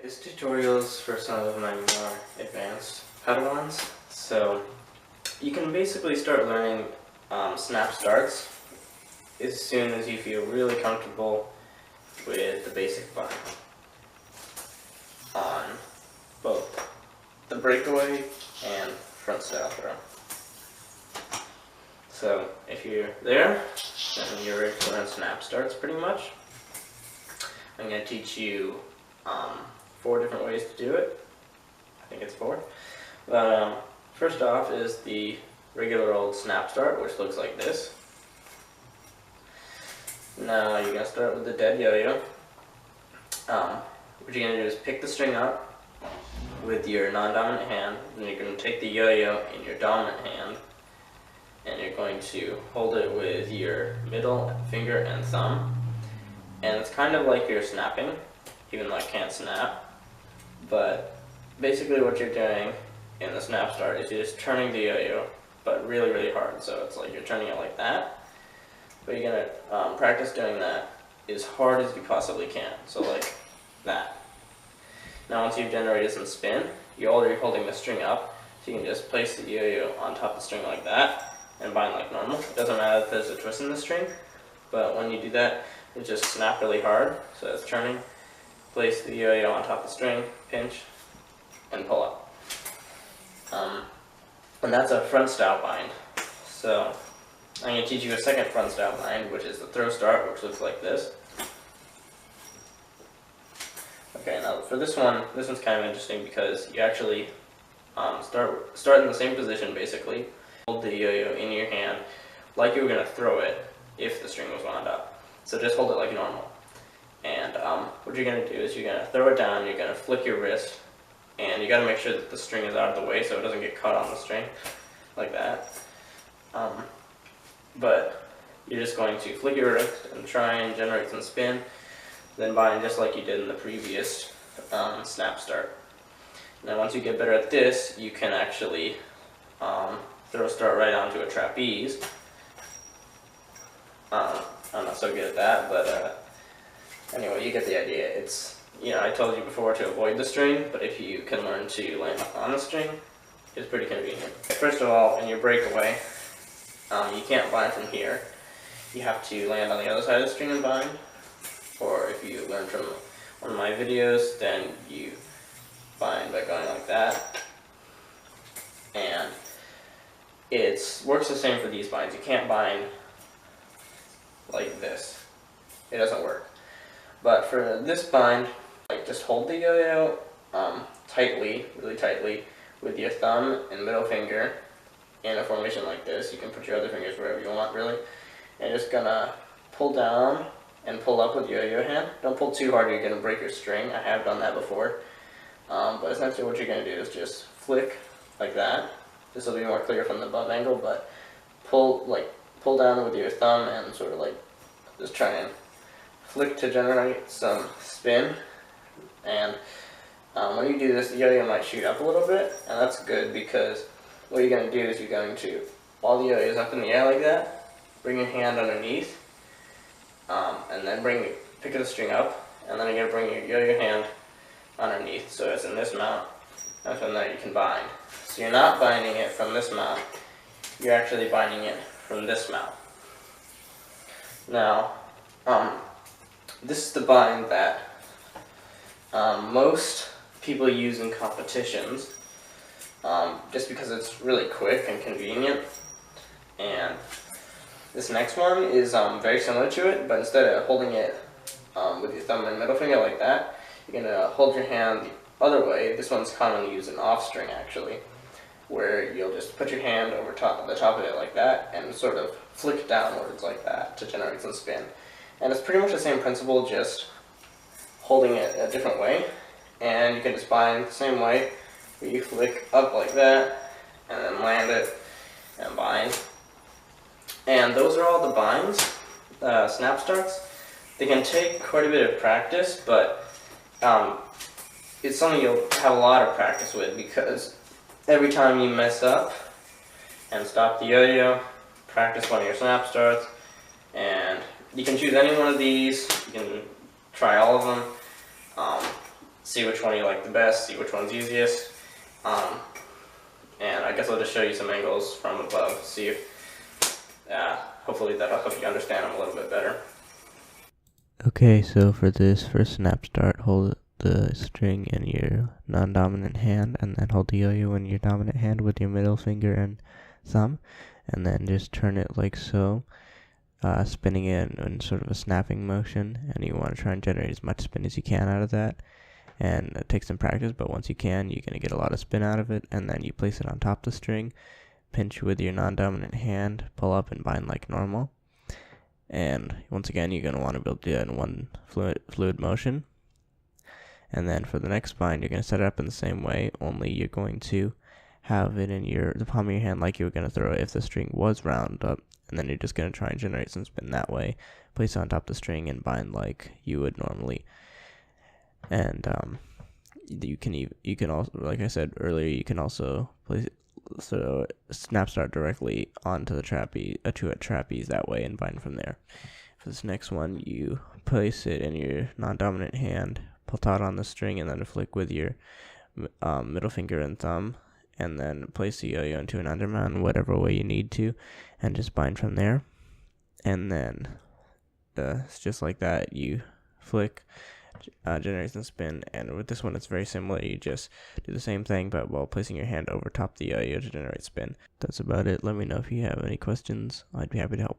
This tutorial is for some of my more advanced Padawans. So you can basically start learning snap starts as soon as you feel really comfortable with the basic bind on both the breakaway and front style throw. So if you're there, then you're ready to learn snap starts pretty much. I'm going to teach you 4 different ways to do it. I think it's 4. But first off is the regular old snap start, which looks like this. Now you're going to start with the dead yo-yo. What you're going to do is pick the string up with your non-dominant hand, and you're going to take the yo-yo in your dominant hand, and you're going to hold it with your middle finger and thumb. And it's kind of like you're snapping, even though I can't snap. But basically what you're doing in the snap start is you're just turning the yo-yo, but really, really hard. So it's like you're turning it like that. But you're going to practice doing that as hard as you possibly can. So like that. Now once you've generated some spin, you're already holding the string up. So you can just place the yo-yo on top of the string like that and bind like normal. It doesn't matter if there's a twist in the string, but when you do that, you just snap really hard. So it's turning. Place the yo-yo on top of the string, pinch, and pull up. And that's a front style bind. So I'm going to teach you a second front style bind, which is the throw start, which looks like this. Okay, now for this one's kind of interesting because you actually start in the same position basically. Hold the yo-yo in your hand like you were going to throw it if the string was wound up. So just hold it like normal. And what you're going to do is you're going to throw it down, you're going to flick your wrist, and you got to make sure that the string is out of the way so it doesn't get caught on the string, like that. But you're just going to flick your wrist and try and generate some spin, then bind just like you did in the previous snap start. Now once you get better at this, you can actually throw start right onto a trapeze. I'm not so good at that, but anyway, you get the idea. It's, I told you before to avoid the string, but if you can learn to land on the string, it's pretty convenient. First of all, in your breakaway, you can't bind from here. You have to land on the other side of the string and bind. Or if you learn from one of my videos, then you bind by going like that. And it works the same for these binds. You can't bind like this. It doesn't work. But for this bind, just hold the yo-yo tightly, really tightly, with your thumb and middle finger in a formation like this. You can put your other fingers wherever you want, really. And you're just gonna pull down and pull up with your yo-yo hand. Don't pull too hard, you're gonna break your string. I have done that before. But essentially what you're gonna do is just flick like that. This will be more clear from the butt angle, but pull down with your thumb and sort of just try and flick to generate some spin. And when you do this, the yo-yo might shoot up a little bit, and that's good because what you're going to do is you're going to, while the yo-yo is up in the air like that, bring your hand underneath, and then pick the string up, and then you're going to bring your yo-yo hand underneath, so it's in this mount, and from there you can bind. So you're not binding it from this mount, you're actually binding it from this mount. Now, this is the bind that most people use in competitions, just because it's really quick and convenient. And this next one is very similar to it, but instead of holding it with your thumb and middle finger like that, you're going to hold your hand the other way. This one's commonly used in off string actually, where you'll just put your hand over the top of it like that and sort of flick downwards like that to generate some spin. And it's pretty much the same principle, just holding it a different way. And you can just bind the same way, where you flick up like that, and then land it, and bind. And those are all the binds, snap starts. They can take quite a bit of practice, but it's something you'll have a lot of practice with, because every time you mess up and stop the yo-yo, practice one of your snap starts, and you can choose any one of these. You can try all of them. see which one you like the best, see which one's easiest. And I guess I'll just show you some angles from above, see if, hopefully that'll help you understand them a little bit better. Okay, so for this first snap start, hold the string in your non-dominant hand, and then hold the yo-yo in your dominant hand with your middle finger and thumb, and then just turn it like so, spinning it in sort of a snapping motion, and you want to try and generate as much spin as you can out of that. And it takes some practice, but once you can, you're going to get a lot of spin out of it, and then you place it on top of the string, pinch with your non-dominant hand, pull up and bind like normal. And once again, you're going to want to be able to do it in one fluid motion. And then for the next bind, you're going to set it up in the same way, only you're going to have it in the palm of your hand like you were going to throw it if the string was round up. And then you're just going to try and generate some spin that way. Place it on top of the string and bind like you would normally. And you can also, like I said earlier, you can also place snap start directly onto the trapeze, to a trapeze that way, and bind from there. For this next one, you place it in your non-dominant hand, pull taut on the string, and then flick with your middle finger and thumb, and then place the yo-yo into an undermount whatever way you need to, and just bind from there. And then it's just like that. You flick, generate some spin, and with this one it's very similar. You just do the same thing, but while placing your hand over top the yo-yo to generate spin. That's about it. Let me know if you have any questions. I'd be happy to help.